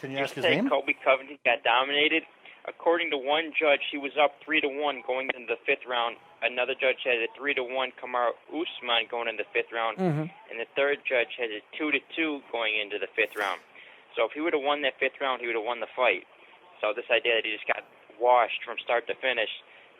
Can you You ask his say name? Colby Covington got dominated. According to one judge, he was up 3-1 going into the fifth round. Another judge had a 3-1 Kamaru Usman going into the fifth round, and the third judge had a 2-2 going into the fifth round. So if he would have won that fifth round, he would have won the fight. So this idea that he just got washed from start to finish,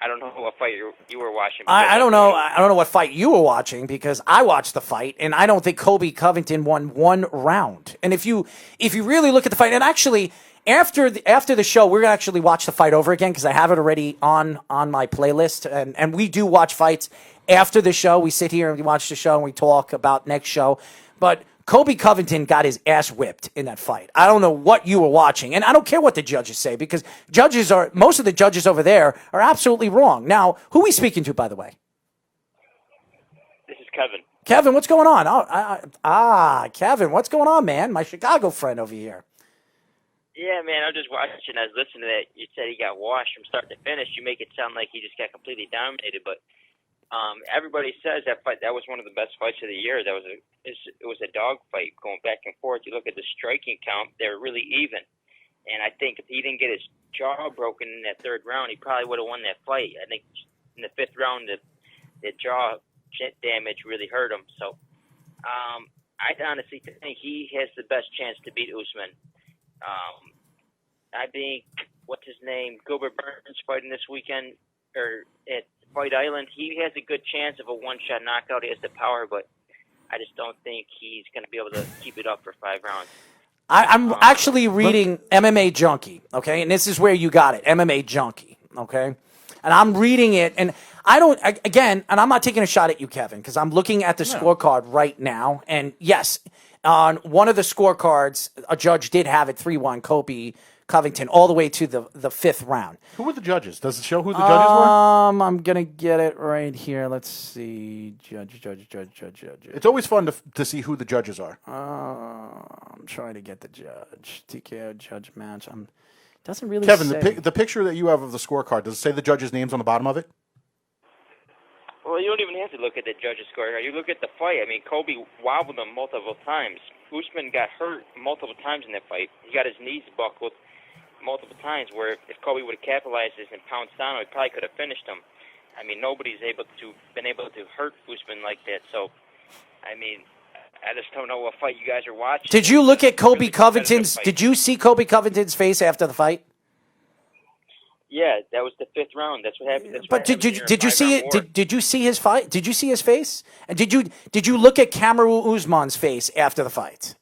I don't know what fight you were watching. I don't know. I don't know what fight you were watching because I watched the fight, and I don't think Colby Covington won one round. And if you really look at the fight, and actually after the show, we're gonna actually watch the fight over again because I have it already on my playlist, and we do watch fights after the show. We sit here and we watch the show and we talk about next show, but Colby Covington got his ass whipped in that fight. I don't know what you were watching, and I don't care what the judges say because most of the judges over there are absolutely wrong. Now, who are we speaking to, by the way? This is Kevin. Kevin, what's going on? Kevin, what's going on, man? My Chicago friend over here. Yeah, man, I was just watching. I was listening to that. You said he got washed from start to finish. You make it sound like he just got completely dominated, but everybody says that fight, that was one of the best fights of the year. It was a dog fight going back and forth. You look at the striking count; they were really even. And I think if he didn't get his jaw broken in that third round, he probably would have won that fight. I think in the fifth round, the jaw damage really hurt him. So I honestly think he has the best chance to beat Usman. I think what's his name, Gilbert Burns fighting this weekend or at Fight Island, he has a good chance of a one-shot knockout. He has the power, but I just don't think he's going to be able to keep it up for 5 rounds. I'm actually reading MMA Junkie, okay? And this is where you got it, MMA Junkie, okay? And I'm reading it, and and I'm not taking a shot at you, Kevin, because I'm looking at the scorecard right now. And yes, on one of the scorecards, a judge did have it 3-1, Colby Covington, all the way to the fifth round. Who were the judges? Does it show who the judges were? I'm going to get it right here. Let's see. Judge. It's always fun to see who the judges are. I'm trying to get the judge. TKO judge match. Doesn't really Kevin, say. the picture that you have of the scorecard, does it say the judges' names on the bottom of it? Well, you don't even have to look at the judges' scorecard. You look at the fight. I mean, Colby wobbled him multiple times. Usman got hurt multiple times in that fight. He got his knees buckled multiple times, where if Colby would have capitalized this and pounced on him, he probably could have finished him. I mean, nobody's been able to hurt Usman like that. So, I mean, I just don't know what fight you guys are watching. Did you look at Colby Covington's? Did you see Colby Covington's face after the fight? Yeah, that was the fifth round. That's what happened. But did you see it? Did you see his fight? Did you see his face? And did you look at Kamaru Usman's face after the fight?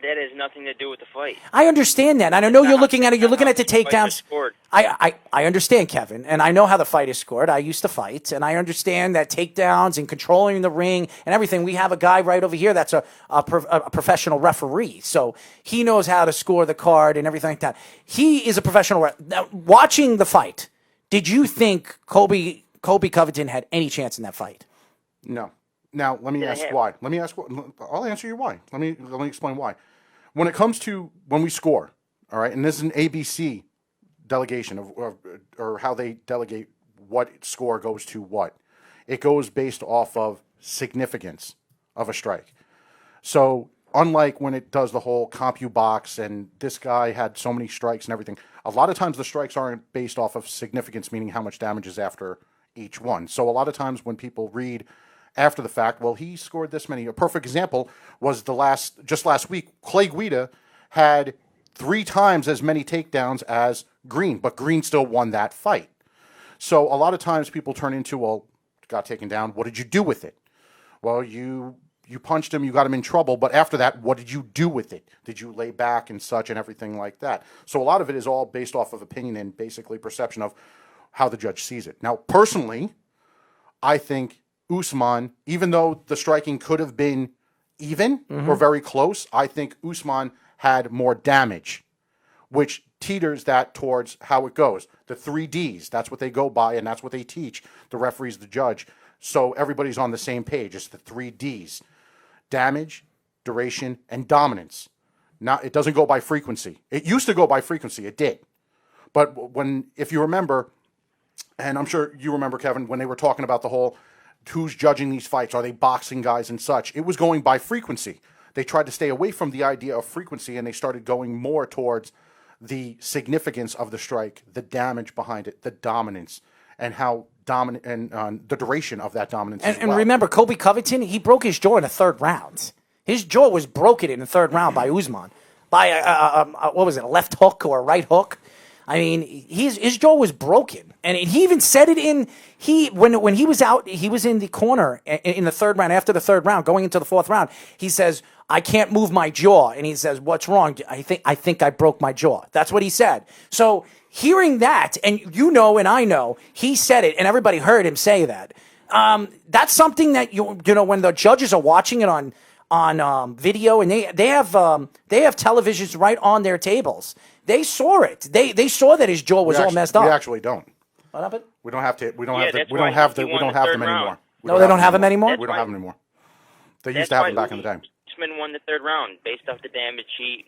That has nothing to do with the fight. I understand that. And I know you're looking at it. You're looking at the takedowns. I understand, Kevin, and I know how the fight is scored. I used to fight, and I understand that takedowns and controlling the ring and everything. We have a guy right over here that's a professional referee, so he knows how to score the card and everything like that. He is a professional. Now, watching the fight, did you think Colby Covington had any chance in that fight? No. Now, let me ask why. I'll answer you why. Let me explain why. When it comes to when we score, all right, and this is an ABC delegation or how they delegate what score goes to what. It goes based off of significance of a strike. So unlike when it does the whole CompuBox and this guy had so many strikes and everything, a lot of times the strikes aren't based off of significance, meaning how much damage is after each one. So a lot of times when people read after the fact, well, he scored this many. A perfect example was just last week, Clay Guida had 3 times as many takedowns as Green, but Green still won that fight. So a lot of times people turn into, well, got taken down. What did you do with it? Well, you punched him, you got him in trouble, but after that, what did you do with it? Did you lay back and such and everything like that? So a lot of it is all based off of opinion and basically perception of how the judge sees it. Now, personally, I think Usman, even though the striking could have been even or very close, I think Usman had more damage, which teeters that towards how it goes. The 3 Ds, that's what they go by, and that's what they teach the referees, the judge. So everybody's on the same page. It's the 3 Ds. Damage, duration, and dominance. It doesn't go by frequency. It used to go by frequency. It did. But if you remember, and I'm sure you remember, Kevin, when they were talking about the whole who's judging these fights, are they boxing guys and such, it was going by frequency. they tried to stay away from the idea of frequency, and they started going more towards the significance of the strike, the damage behind it, the dominance, and how dominant, and the duration of that dominance. And remember, Colby Covington, he broke his jaw in the third round. His jaw was broken in the third round by Usman, by what was it, a left hook or a right hook? I mean, his jaw was broken, and he even said it when he was out. He was in the corner in the third round. After the third round, going into the fourth round, he says, "I can't move my jaw," and he says, "What's wrong?" I think I broke my jaw. That's what he said. So hearing that, and and I know, he said it, and everybody heard him say that. That's something that when the judges are watching it on video, and they have televisions right on their tables. They saw it. They saw that his jaw was all messed up. We actually don't. What happened? We don't have them anymore. No, they don't have them anymore? We don't have them anymore. They used to have them back in the day. Usman won the third round based off the damage he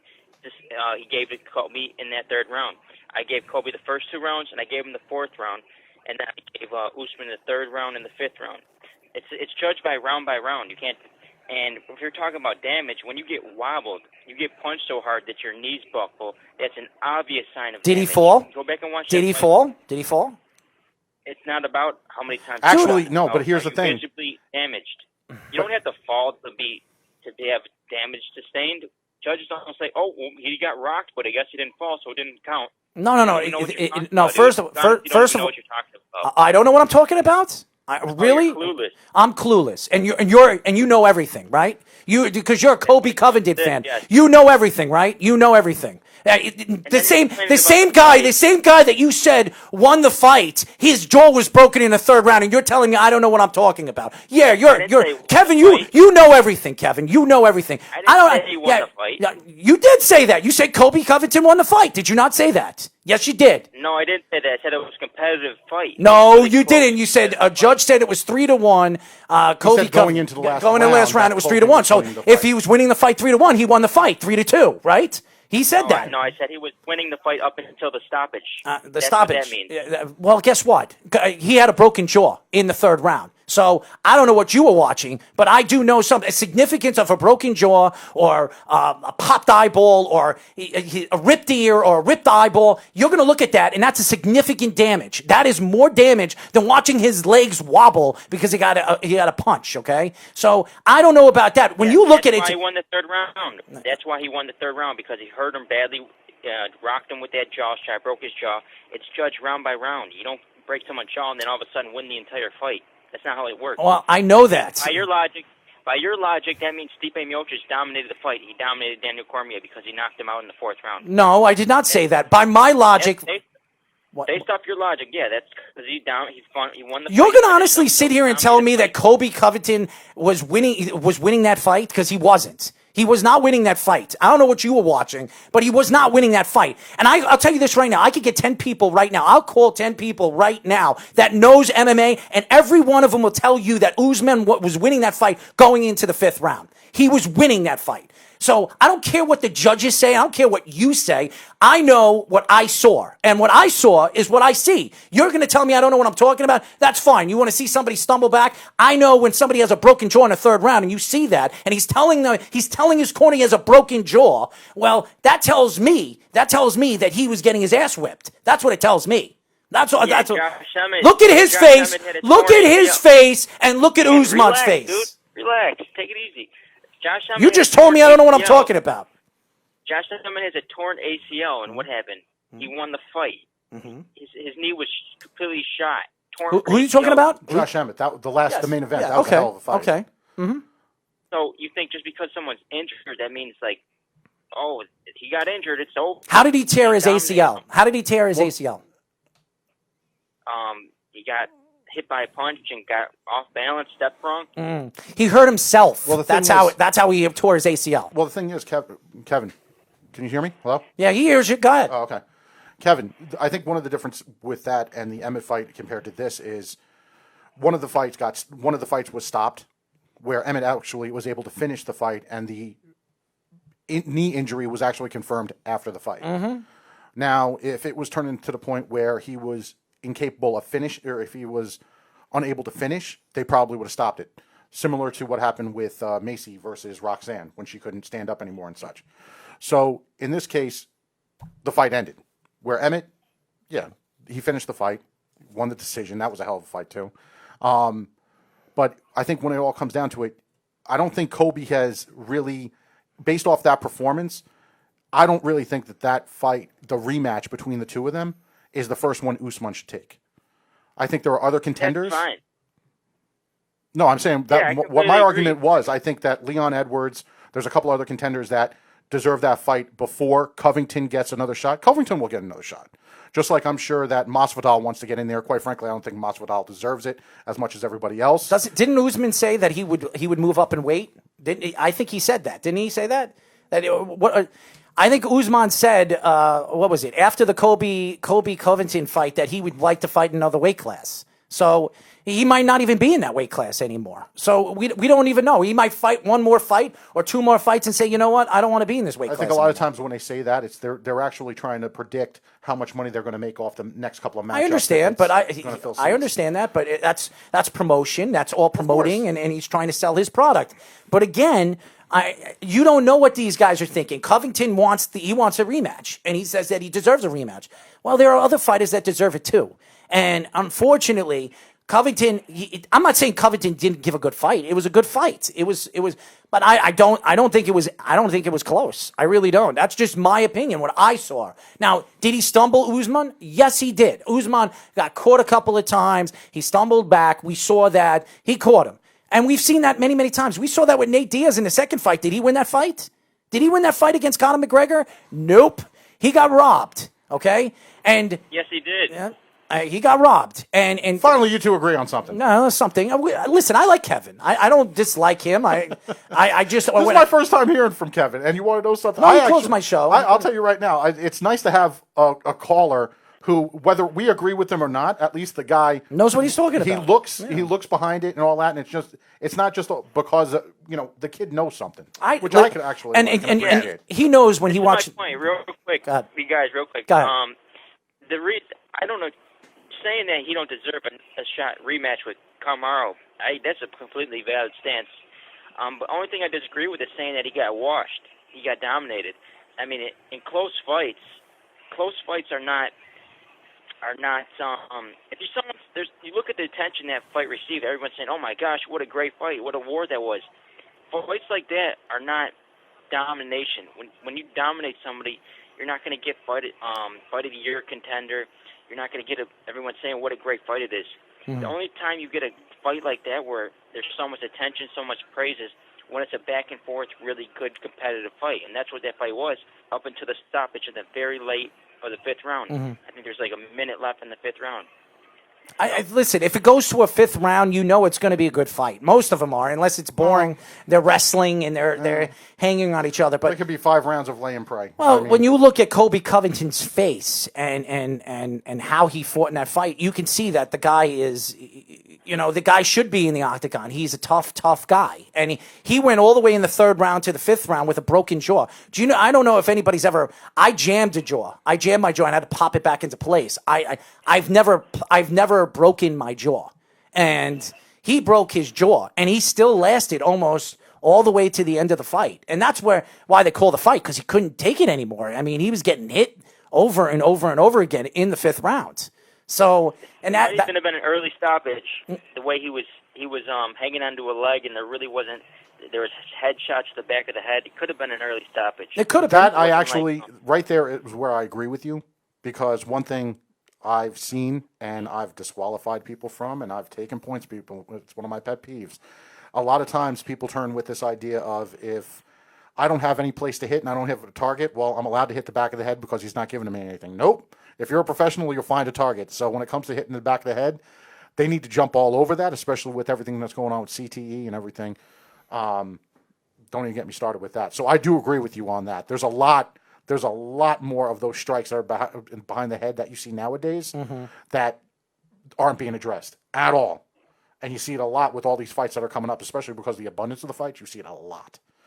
gave to Colby in that third round. I gave Colby the first 2 rounds, and I gave him the fourth round, and then I gave Usman the third round and the fifth round. It's judged by round. You can't. And if you're talking about damage, when you get wobbled, you get punched so hard that your knees buckle, that's an obvious sign of damage. Did he fall? Go back and watch Did he fall? Did he fall? It's not about how many times. Actually, no, but here's the thing. Visibly damaged. You don't have to fall to have damage sustained. Judges don't say, "Oh, well, he got rocked, but I guess he didn't fall, so it didn't count." No. No. First of all, I don't know what I'm talking about. Really? You're clueless. I'm clueless, and you know everything, right? Because you're a Colby Covington fan. Yes. You know everything, right? You know everything. The same guy that you said won the fight, his jaw was broken in the third round, and you're telling me I don't know what I'm talking about. Yeah, you're Kevin. You know everything, Kevin. You know everything. I didn't say he won the fight. You did say that. You said Colby Covington won the fight. Did you not say that? Yes, you did. No, I didn't say that. I said it was a competitive fight. No, you didn't. You said a judge said it was 3-1. Colby going into the last round, it was 3-1. So if he was winning the fight 3-1, he won the fight 3-2, right? He said that. No, I said he was winning the fight up until the stoppage. That's stoppage. What that means. Well, guess what? He had a broken jaw in the third round. So I don't know what you were watching, but I do know something. Significance of a broken jaw or a popped eyeball or a ripped ear or a ripped eyeball. You're going to look at that, and that's a significant damage. That is more damage than watching his legs wobble because he got a punch. Okay, so I don't know about that. When you look at it, that's why he won the third round. That's why he won the third round, because he hurt him badly, rocked him with that jaw shot, broke his jaw. It's judged round by round. You don't break someone's jaw and then all of a sudden win the entire fight. That's not how it works. Well, I know that. By your logic, that means Stipe Miocic dominated the fight. He dominated Daniel Cormier because he knocked him out in the fourth round. No, I did not say that. By my logic, based off your logic, yeah, that's because he won the fight. You're going to honestly sit here and tell me that Colby Covington was winning that fight? Because he wasn't. He was not winning that fight. I don't know what you were watching, but he was not winning that fight. And I'll tell you this right now. I could get 10 people right now. I'll call 10 people right now that knows MMA, and every one of them will tell you that Usman was winning that fight going into the fifth round. He was winning that fight. So I don't care what the judges say. I don't care what you say. I know what I saw. And what I saw is what I see. You're going to tell me I don't know what I'm talking about? That's fine. You want to see somebody stumble back? I know when somebody has a broken jaw in the third round and you see that, and he's telling his corner he has a broken jaw. Well, that tells me that he was getting his ass whipped. That's what it tells me. That's what. Look at his face. Look at his face and look at Usman's face. Dude. Relax. Take it easy. You just told me I don't know what I'm talking about. Josh Emmett has a torn ACL, and what happened? He won the fight. Mm-hmm. His knee was completely shot. Who are you talking about? Josh Emmett. The main event. That was a hell of a fight. Okay. Mm-hmm. So you think just because someone's injured, that means he got injured, it's over? How did he tear his ACL? He got hit by a punch and got off balance, stepped wrong. He hurt himself. Well, that's how he tore his ACL. Well, the thing is, Kevin, can you hear me? Hello? Yeah, he hears you. Go ahead. Oh, okay. Kevin, I think one of the difference with that and the Emmett fight compared to this is one of the fights was stopped, where Emmett actually was able to finish the fight, and the knee injury was actually confirmed after the fight. Mm-hmm. Now, if it was turning to the point where he was incapable of finish, or if he was unable to finish, they probably would have stopped it. similar to what happened with Macy versus Roxanne when she couldn't stand up anymore and such. So in this case, the fight ended. Where Emmett, yeah, he finished the fight, won the decision. That was a hell of a fight too. But I think when it all comes down to it, I don't think Colby has really, based off that performance, I don't really think that fight, the rematch between the two of them, is the first one Usman should take. I think there are other contenders. That's fine. No, I'm saying that what my agree. argument was, I think that Leon Edwards, there's a couple other contenders that deserve that fight before Covington gets another shot. Covington will get another shot. Just like I'm sure that Masvidal wants to get in there. Quite frankly, I don't think Masvidal deserves it as much as everybody else. Didn't Usman say that he would move up in weight? I think he said that. Didn't he say that? I think Usman said, what was it, after the Colby Covington fight, that he would like to fight another weight class. So he might not even be in that weight class anymore. So we don't even know. He might fight one more fight or two more fights and say, you know what, I don't want to be in this weight class. I think a lot of times when they say that, it's they're actually trying to predict how much money they're going to make off the next couple of matches. I understand, but I understand that, but that's promotion. That's all promoting, and he's trying to sell his product. But again, you don't know what these guys are thinking. Covington wants a rematch, and he says that he deserves a rematch. Well, there are other fighters that deserve it too. And unfortunately, Covington, I'm not saying Covington didn't give a good fight. It was a good fight. It was, but I don't think it was close. I really don't. That's just my opinion, what I saw. Now, did he stumble Usman? Yes, he did. Usman got caught a couple of times. He stumbled back. We saw that. He caught him. And we've seen that many, many times. We saw that with Nate Diaz in the second fight. Did he win that fight? Did he win that fight against Conor McGregor? Nope. He got robbed. Okay? And yes, he did. Yeah. He got robbed, and finally, you two agree on something. No, something. Listen, I like Kevin. I don't dislike him. I just. This is my first time hearing from Kevin, and you want to know something? No, close my show. I'll tell you right now. It's nice to have a caller who, whether we agree with him or not, at least the guy knows what he's talking about. He looks behind it and all that, and it's not just because the kid knows something, which I could actually and he knows when he watches. My point, real quick, you guys, real quick. Go ahead. The reason I don't know. Saying that he don't deserve a shot rematch with Kamaru, that's a completely valid stance. But the only thing I disagree with is saying that he got washed, he got dominated. I mean, in close fights are not. If you look at the attention that fight received, everyone's saying, "Oh my gosh, what a great fight! What a war that was." Fights like that are not domination. When you dominate somebody, you're not going to get fight of the year contender. You're not going to get everyone saying what a great fight it is. Mm-hmm. The only time you get a fight like that where there's so much attention, so much praise is when it's a back and forth, really good competitive fight. And that's what that fight was up until the stoppage in the very late of the fifth round. Mm-hmm. I think there's like a minute left in the fifth round. Listen, if it goes to a fifth round, you know it's going to be a good fight. Most of them are, unless it's boring. They're wrestling and they're hanging on each other. But it could be 5 rounds of lay and pray. Well, when you look at Colby Covington's face and how he fought in that fight, you can see that the guy is, the guy should be in the octagon. He's a tough guy, and he went all the way in the third round to the fifth round with a broken jaw. Do you know? I don't know if anybody's ever. I jammed a jaw. I jammed my jaw and had to pop it back into place. I've never broken my jaw, and he broke his jaw, and he still lasted almost all the way to the end of the fight. And that's why they call the fight, because he couldn't take it anymore. I mean, he was getting hit over and over and over again in the fifth round. So, and that could have been an early stoppage. The way he was hanging onto a leg, and there was headshots to the back of the head. It could have been an early stoppage. It could have been. I actually, right there is where I agree with you, because one thing I've seen and I've disqualified people from, and I've taken points people. It's one of my pet peeves. A lot of times people turn with this idea of, if I don't have any place to hit and I don't have a target, well, I'm allowed to hit the back of the head because he's not giving me anything. Nope. If you're a professional, you'll find a target. So when it comes to hitting the back of the head, they need to jump all over that, especially with everything that's going on with CTE and everything. Don't even get me started with that. So I do agree with you on that. There's a lot more of those strikes that are behind the head that you see nowadays that aren't being addressed at all. And you see it a lot with all these fights that are coming up, especially because of the abundance of the fights. You see it a lot.